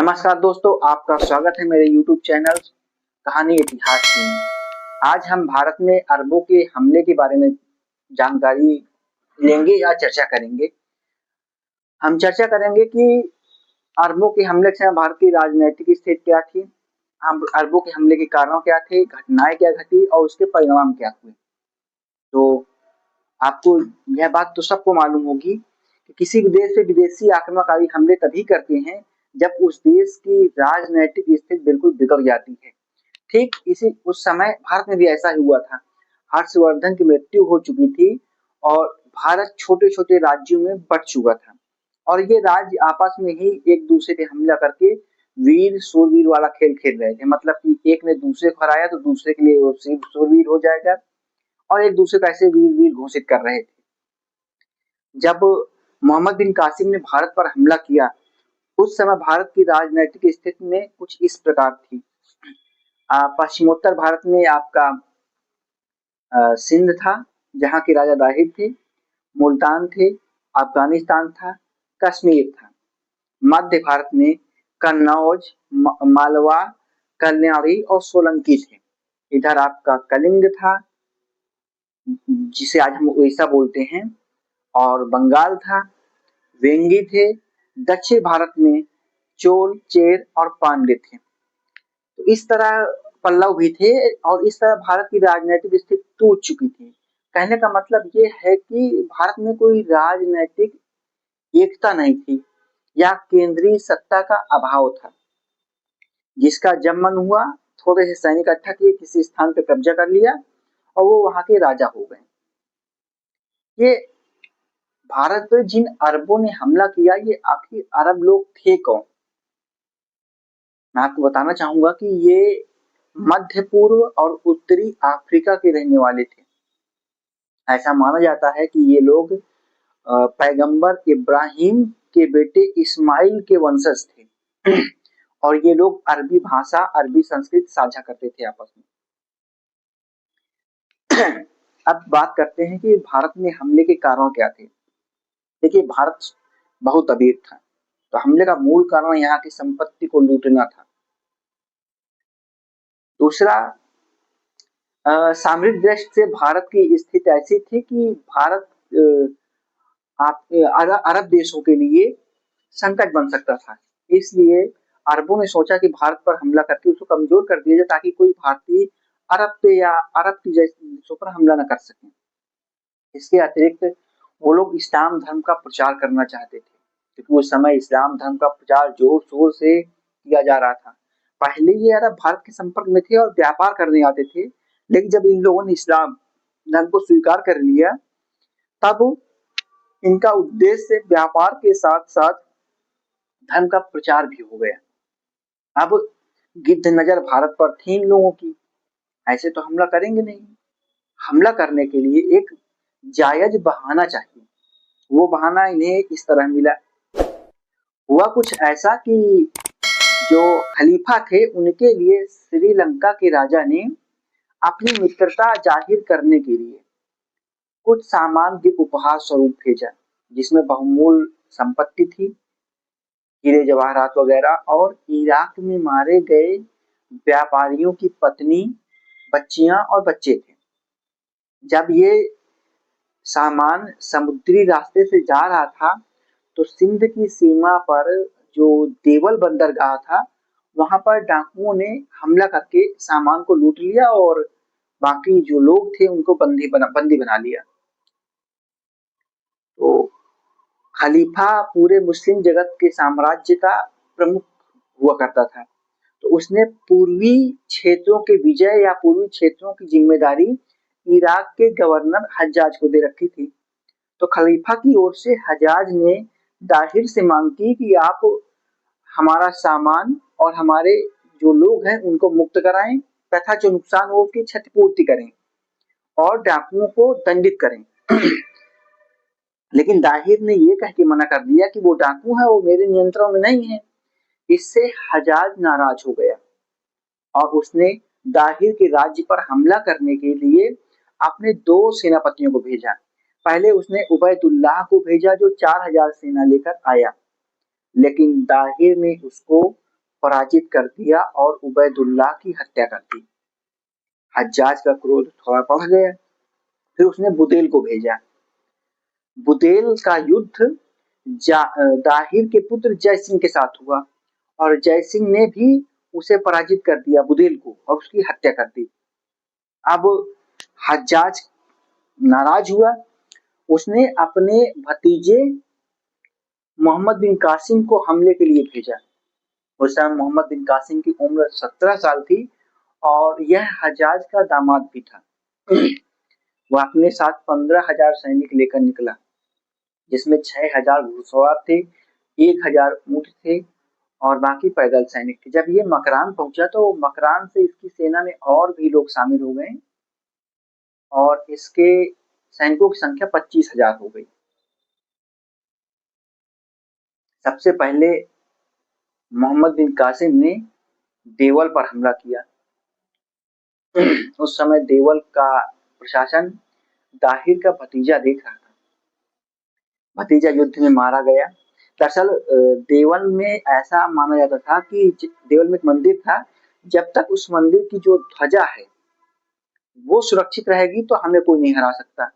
नमस्कार दोस्तों, आपका स्वागत है मेरे YouTube चैनल कहानी इतिहास में। आज हम भारत में अरबों के हमले के बारे में जानकारी लेंगे या चर्चा करेंगे। हम चर्चा करेंगे कि अरबों के हमले से भारत की राजनीतिक स्थिति क्या थी, अरबों के हमले के कारण क्या थे, घटनाएं क्या घटी और उसके परिणाम क्या हुए। तो आपको यह बात तो सबको मालूम होगी कि किसी भी देश से विदेशी आक्रमणकारी हमले तभी करते हैं जब उस देश की राजनीतिक स्थिति बिल्कुल बिगड़ जाती है। ठीक इसी उस समय भारत में भी ऐसा ही हुआ था। हर्षवर्धन की मृत्यु हो चुकी थी और भारत छोटे छोटे राज्यों में बंट चुका था और ये राज्य आपस में ही एक दूसरे पे हमला करके वीर शूरवीर वाला खेल खेल रहे थे। मतलब कि एक ने दूसरे को हराया तो दूसरे के लिए वो शूरवीर हो जाएगा और एक दूसरे को ऐसे वीर वीर घोषित कर रहे थे। जब मोहम्मद बिन कासिम ने भारत पर हमला किया उस समय भारत की राजनीतिक स्थिति में कुछ इस प्रकार थी। पश्चिमोत्तर भारत में आपका सिंध था, जहाँ के राजा दाहिर थे, मुल्तान थे, अफगानिस्तान था, कश्मीर था। मध्य भारत में कन्नौज, मालवा, कल्याणी और सोलंकी थे। इधर आपका कलिंग था, जिसे आज हम उड़ीसा बोलते हैं, और बंगाल था, वेंगी थे। दक्षिण भारत में चोल, चेर और पांड्य थे। तो इस तरह पल्लव भी थे और इस तरह भारत की राजनीतिक स्थिति टूट चुकी थी। कहने का मतलब ये है कि भारत में कोई राजनीतिक एकता नहीं थी या केंद्रीय सत्ता का अभाव था। जिसका जब मन हुआ थोड़े से सैनिक इकट्ठा किए, किसी स्थान पर कब्जा कर लिया और वो वहां के राजा हो गए। ये भारत पर जिन अरबों ने हमला किया, ये आखिर अरब लोग थे कौन? मैं आपको बताना चाहूंगा कि ये मध्य पूर्व और उत्तरी अफ्रीका के रहने वाले थे। ऐसा माना जाता है कि ये लोग पैगंबर इब्राहिम के बेटे इस्माइल के वंशज थे और ये लोग अरबी भाषा, अरबी संस्कृत साझा करते थे आपस में। अब बात करते हैं कि भारत में हमले के कारण क्या थे। देखिए, भारत बहुत अमीर था, तो हमले का मूल कारण यहाँ की संपत्ति को लूटना था। दूसरा, सामरिक दृष्टि से भारत की स्थिति ऐसी थी कि भारत अरब देशों के लिए संकट बन सकता था। इसलिए अरबों ने सोचा कि भारत पर हमला करके उसको कमजोर कर दिया जाए, ताकि कोई भारतीय अरब पे या अरब की जैसे देशों पर हमला न कर सके। इसके अतिरिक्त वो लोग इस्लाम धर्म का प्रचार करना चाहते थे, क्योंकि उस समय इस्लाम धर्म का प्रचार जोर शोर से किया जा रहा था। पहले ये अरब भारत के संपर्क में थे और व्यापार करने आते थे, लेकिन जब इन लोगों ने इस्लाम धर्म को स्वीकार कर लिया तब इनका उद्देश्य व्यापार के साथ साथ धर्म का प्रचार भी हो गया। अब गिद्ध नजर भारत पर थी इन लोगों की, ऐसे तो हमला करेंगे नहीं। हमला करने के लिए एक जायज बहाना चाहिए। वो बहाना इन्हें इस तरह मिला। हुआ कुछ ऐसा कि जो खलीफा थे उनके लिए श्रीलंका के राजा ने अपनी मित्रता जाहिर करने के लिए कुछ सामान के उपहार स्वरूप भेजा, जिसमें बहुमूल्य संपत्ति थी, हीरे जवाहरात वगैरह, और इराक में मारे गए व्यापारियों की पत्नी, बच्चियां और बच्चे थे। जब ये सामान समुद्री रास्ते से जा रहा था तो सिंध की सीमा पर जो देवल बंदरगाह था वहां पर डाकुओं ने हमला करके सामान को लूट लिया और बाकी जो लोग थे उनको बंदी बना लिया। तो खलीफा पूरे मुस्लिम जगत के साम्राज्य का प्रमुख हुआ करता था, तो उसने पूर्वी क्षेत्रों के विजय या पूर्वी क्षेत्रों की जिम्मेदारी इराक के गवर्नर हज्जाज को दे रखी थी। तो खलीफा की ओर से हज्जाज ने दाहिर से मांग की कि आप हमारा सामान और हमारे जो लोग हैं उनको मुक्त कराएं तथा जो नुकसान हो उसकी क्षतिपूर्ति करें और डाकुओं को दंडित करें। लेकिन दाहिर ने यह कह के मना कर दिया कि वो डाकू है, वो मेरे नियंत्रण में नहीं है। इससे हज्जाज नाराज हो गया और उसने दाहिर के राज्य पर हमला करने के लिए अपने 2 सेनापतियों को भेजा। पहले उसने उबैदुल्लाह को भेजा जो 4000 सेना लेकर आया, लेकिन दाहिर ने उसको पराजित कर दिया और उबैदुल्लाह की हत्या कर दी। हज्जाज का क्रोध थोड़ा बढ़ गया। फिर उसने बुदेल को भेजा। बुदेल का युद्ध दाहिर के पुत्र जय सिंह के साथ हुआ और जय सिंह ने भी उसे पराजित कर दिया, बुदेल को, और उसकी हत्या कर दी। अब हज्जाज नाराज हुआ। उसने अपने भतीजे मोहम्मद बिन कासिम को हमले के लिए भेजा। उस समय मोहम्मद बिन कासिम की उम्र 17 साल थी और यह हज्जाज का दामाद भी था। वह अपने साथ 15,000 सैनिक लेकर निकला, जिसमें 6,000 घुड़सवार थे, 1,000 ऊंट थे और बाकी पैदल सैनिक थे। जब ये मकरान पहुंचा तो मकरान से इसकी सेना में और भी लोग शामिल हो गए और इसके सैनिकों की संख्या 25,000 हो गई। सबसे पहले मोहम्मद बिन कासिम ने देवल पर हमला किया। उस समय देवल का प्रशासन दाहिर का भतीजा देख रहा था। भतीजा युद्ध में मारा गया। दरअसल देवल में ऐसा माना जाता था कि देवल में एक मंदिर था, जब तक उस मंदिर की जो ध्वजा है वो सुरक्षित रहेगी तो हमें कोई नहीं हरा सकता।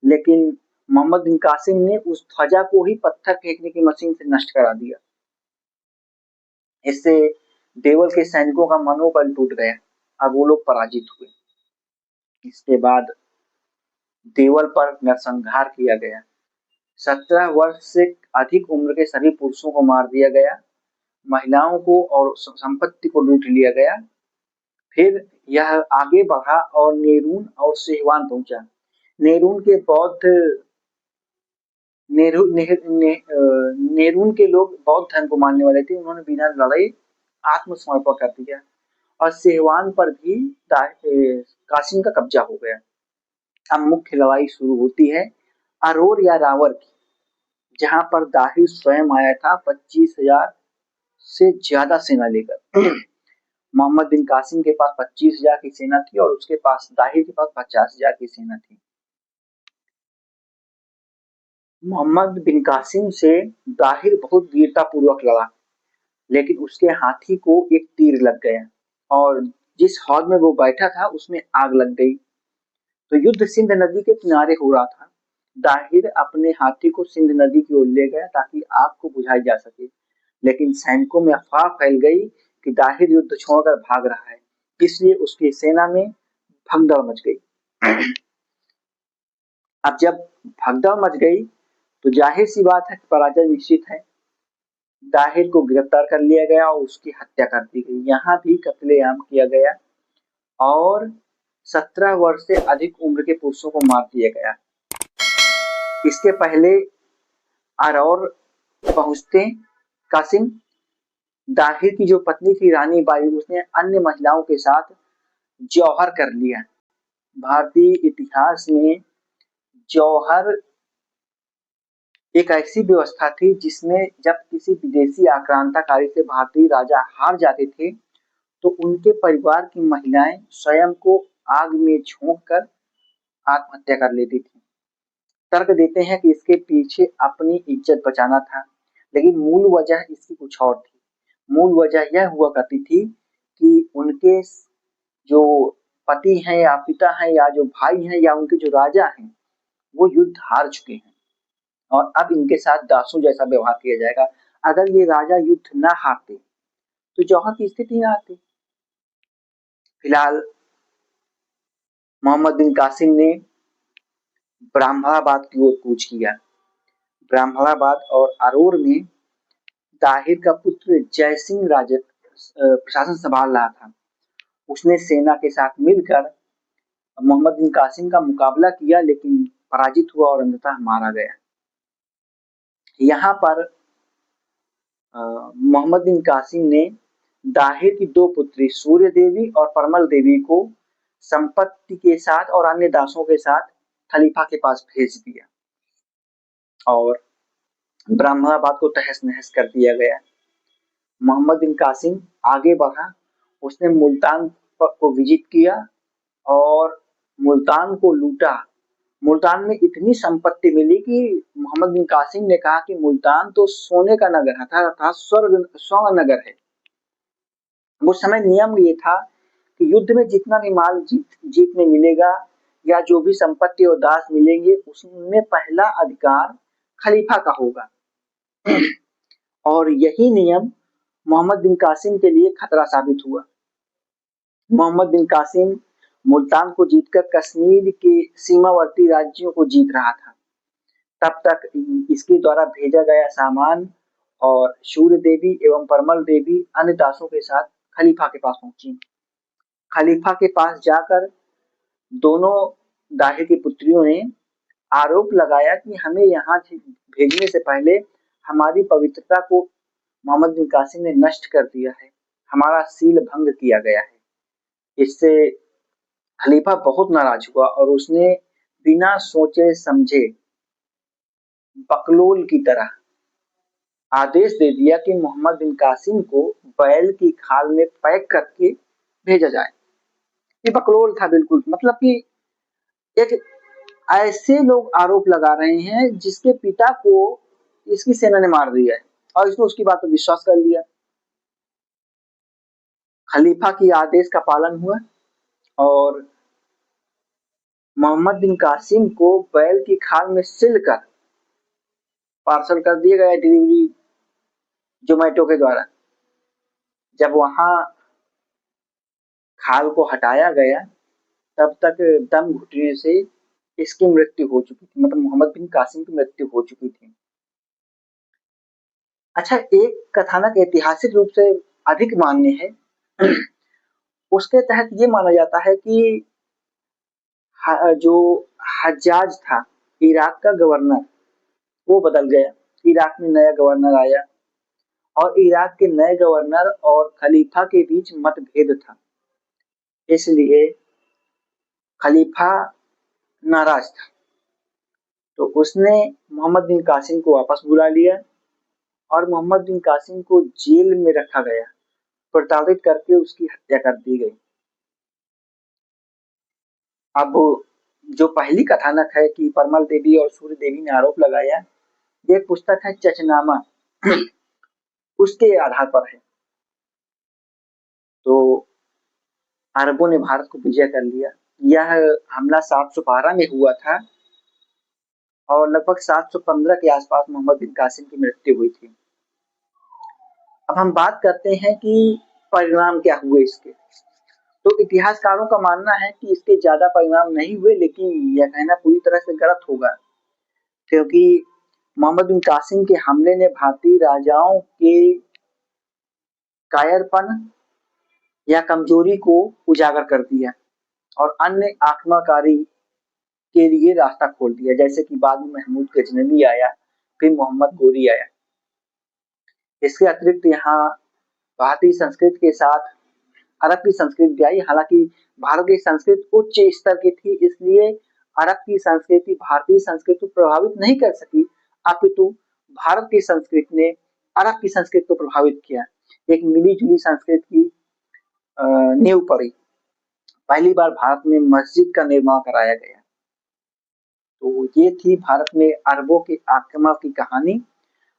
लेकिन मोहम्मद बिन कासिम ने उस ध्वजा को ही पत्थर फेंकने की मशीन से नष्ट करा दिया। इससे देवल के सैनिकों का मनोबल टूट गया। अब वो लोग पराजित हुए। इसके बाद देवल पर नरसंहार किया गया। 17 वर्ष से अधिक उम्र के सभी पुरुषों को मार दिया गया। महिलाओं को और संपत्ति को लूट लिया गया। फिर यह आगे बढ़ा और नेरून और सेहवान पहुंचा। नेरून के बौद्ध नेरून के लोग बौद्ध धर्म को मानने वाले थे। उन्होंने बिना लड़ाई आत्मसमर्पण कर दिया और सेहवान पर भी कासिम का कब्जा हो गया। अब मुख्य लड़ाई शुरू होती है अरोर या रावर की, जहां पर दाहिर स्वयं आया था 25,000 से ज्यादा सेना लेकर। मोहम्मद बिन कासिम के पास 25,000 की सेना थी और उसके पास दाहिर के पास 50,000 की सेना थी। मोहम्मद बिन कासिम से दाहिर बहुत वीरता पूर्वक लड़ा, लेकिन उसके हाथी को एक तीर लग गया और जिस हौद में वो बैठा था उसमें आग लग गई। तो युद्ध सिंध नदी के किनारे हो रहा था। दाहिर अपने हाथी को सिंध नदी की ओर ले गया ताकि आग को बुझाई जा सके, लेकिन सैनिकों में अफवाह फैल गई कि दाहिर युद्ध छोड़कर भाग रहा है, इसलिए उसकी सेना में भगदड़ मच गई। अब जब भगदड़ मच गई तो जाहिर सी बात है कि पराजय निश्चित है। दाहिर को गिरफ्तार कर लिया गया और उसकी हत्या कर दी गई। यहाँ भी कत्लेआम किया गया और 17 वर्ष से अधिक उम्र के पुरुषों को मार दिया गया। इसके पहले अरौर पहुंचते कासिम, दाहिर की जो पत्नी थी रानी बाई, उसने अन्य महिलाओं के साथ जौहर कर लिया। भारतीय इतिहास में जौहर एक ऐसी व्यवस्था थी जिसमें जब किसी विदेशी आक्रांताकारी से भारतीय राजा हार जाते थे तो उनके परिवार की महिलाएं स्वयं को आग में झोंककर आत्महत्या कर लेती थी। तर्क देते हैं कि इसके पीछे अपनी इज्जत बचाना था, लेकिन मूल वजह इसकी कुछ और थी। मूल वजह यह हुआ करती थी कि उनके जो पति हैं या पिता हैं या जो भाई हैं या उनके जो राजा हैं वो युद्ध हार चुके हैं और अब इनके साथ दासों जैसा व्यवहार किया जाएगा। अगर ये राजा युद्ध ना हारते तो जौहर की स्थिति ना आती। फिलहाल मोहम्मद बिन कासिम ने ब्राह्मणाबाद की ओर कूच किया। ब्राह्मणाबाद और अरोर में दाहिर का पुत्र जय सिंह राजा प्रशासन संभाल रहा था। उसने सेना के साथ मिलकर मोहम्मद बिन कासिम का मुकाबला किया, लेकिन पराजित हुआ और अंततः मारा गया। यहाँ पर मोहम्मद बिन कासिम ने दाहिर की दो पुत्री सूर्य देवी और परमल देवी को संपत्ति के साथ और अन्य दासों के साथ खलीफा के पास भेज दिया और ब्राह्मणाबाद को तहस नहस कर दिया गया। मोहम्मद बिन कासिम आगे बढ़ा। उसने मुल्तान को विजिट किया और मुल्तान को लूटा। मुल्तान में इतनी संपत्ति मिली कि मोहम्मद बिन कासिम ने कहा कि मुल्तान तो सोने का नगर था, स्वर्ण नगर है। उस समय नियम ये था कि युद्ध में जितना भी माल जीतने मिलेगा या जो भी संपत्ति और दास मिलेंगे उसमें पहला अधिकार खलीफा का होगा। और यही नियम मोहम्मद बिन कासिम के लिए खतरा साबित हुआ। मोहम्मद बिन कासिम मुल्तान को जीतकर कश्मीर के सीमावर्ती राज्यों को जीत रहा था। तब तक इसके द्वारा भेजा गया सामान और सूर्य देवी एवं परमल देवी अन्य दासों के साथ खलीफा के पास पहुंची। खलीफा के पास जाकर दोनों दाहे की पुत्रियों ने आरोप लगाया कि हमें यहाँ भेजने से पहले हमारी पवित्रता को मोहम्मद बिन कासिम ने नष्ट कर दिया है, हमारा सील भंग किया गया है। इससे खलीफा बहुत नाराज हुआ और उसने बिना सोचे समझे बकलोल की तरह आदेश दे दिया कि मोहम्मद बिन कासिम को बैल की खाल में पैक करके भेजा जाए। ये बकलोल था बिल्कुल, मतलब कि एक ऐसे लोग आरोप लगा रहे हैं जिसके पिता को इसकी सेना ने मार दिया है और इसने उसकी बात पर विश्वास कर लिया। खलीफा की आदेश का पालन हुआ और मोहम्मद बिन कासिम को बैल की खाल में सिलकर पार्सल कर दिया गया डिलीवरी जोमेटो के द्वारा। जब वहां खाल को हटाया गया तब तक दम घुटने से इसकी मृत्यु हो चुकी थी, मतलब मोहम्मद बिन कासिम की मृत्यु हो चुकी थी। अच्छा, एक कथानक ऐतिहासिक रूप से अधिक मान्य है। उसके तहत ये माना जाता है कि जो हज्जाज था इराक का गवर्नर, वो बदल गया। इराक में नया गवर्नर आया और इराक के नए गवर्नर और खलीफा के बीच मतभेद था, इसलिए खलीफा नाराज था। तो उसने मोहम्मद बिन कासिम को वापस बुला लिया और मोहम्मद बिन कासिम को जेल में रखा गया, प्रताड़ित करके उसकी हत्या कर दी गई। अब जो पहली कथानक है कि परमल देवी और सूर्य देवी ने आरोप लगाया, ये पुस्तक है चचनामा, उसके आधार पर है। तो अरबों ने भारत को विजय कर लिया। यह हमला 712 में हुआ था और लगभग 715 के आसपास मोहम्मद बिन कासिम की मृत्यु हुई थी। अब हम बात करते हैं कि परिणाम क्या हुए इसके। तो इतिहासकारों का मानना है कि इसके ज्यादा परिणाम नहीं हुए, लेकिन यह कहना पूरी तरह से गलत होगा, क्योंकि मोहम्मद बिन कासिम के हमले ने भारतीय राजाओं के कायरपन या कमजोरी को उजागर कर दिया और अन्य आक्रमणकारी के लिए रास्ता खोल दिया, जैसे कि बाद में महमूद गजनवी आया, फिर मोहम्मद गोरी आया। इसके अतिरिक्त यहाँ भारतीय संस्कृति के साथ अरब की संस्कृति भी आई। हालांकि भारत की संस्कृति उच्च स्तर की थी, इसलिए अरब की संस्कृति भारतीय संस्कृति को प्रभावित नहीं कर सकी, अपितु भारत की संस्कृति ने अरब की संस्कृति को प्रभावित किया। एक मिली जुली संस्कृति की नींव पड़ी। पहली बार भारत में मस्जिद का निर्माण कराया गया। तो ये थी भारत में अरबों के आक्रमण की कहानी।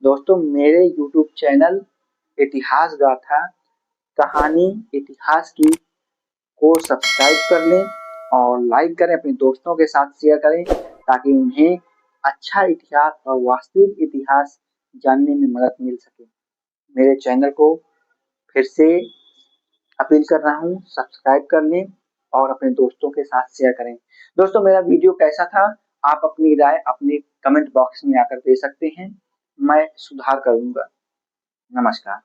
दोस्तों, मेरे YouTube चैनल इतिहास गाथा कहानी इतिहास की को सब्सक्राइब कर लें और लाइक करें, अपने दोस्तों के साथ शेयर करें, ताकि उन्हें अच्छा इतिहास और वास्तविक इतिहास जानने में मदद मिल सके। मेरे चैनल को फिर से अपील कर रहा हूँ, सब्सक्राइब कर लें और अपने दोस्तों के साथ शेयर करें। दोस्तों, मेरा वीडियो कैसा था आप अपनी राय अपने कमेंट बॉक्स में आकर दे सकते हैं, मैं सुधार करूंगा। नमस्कार।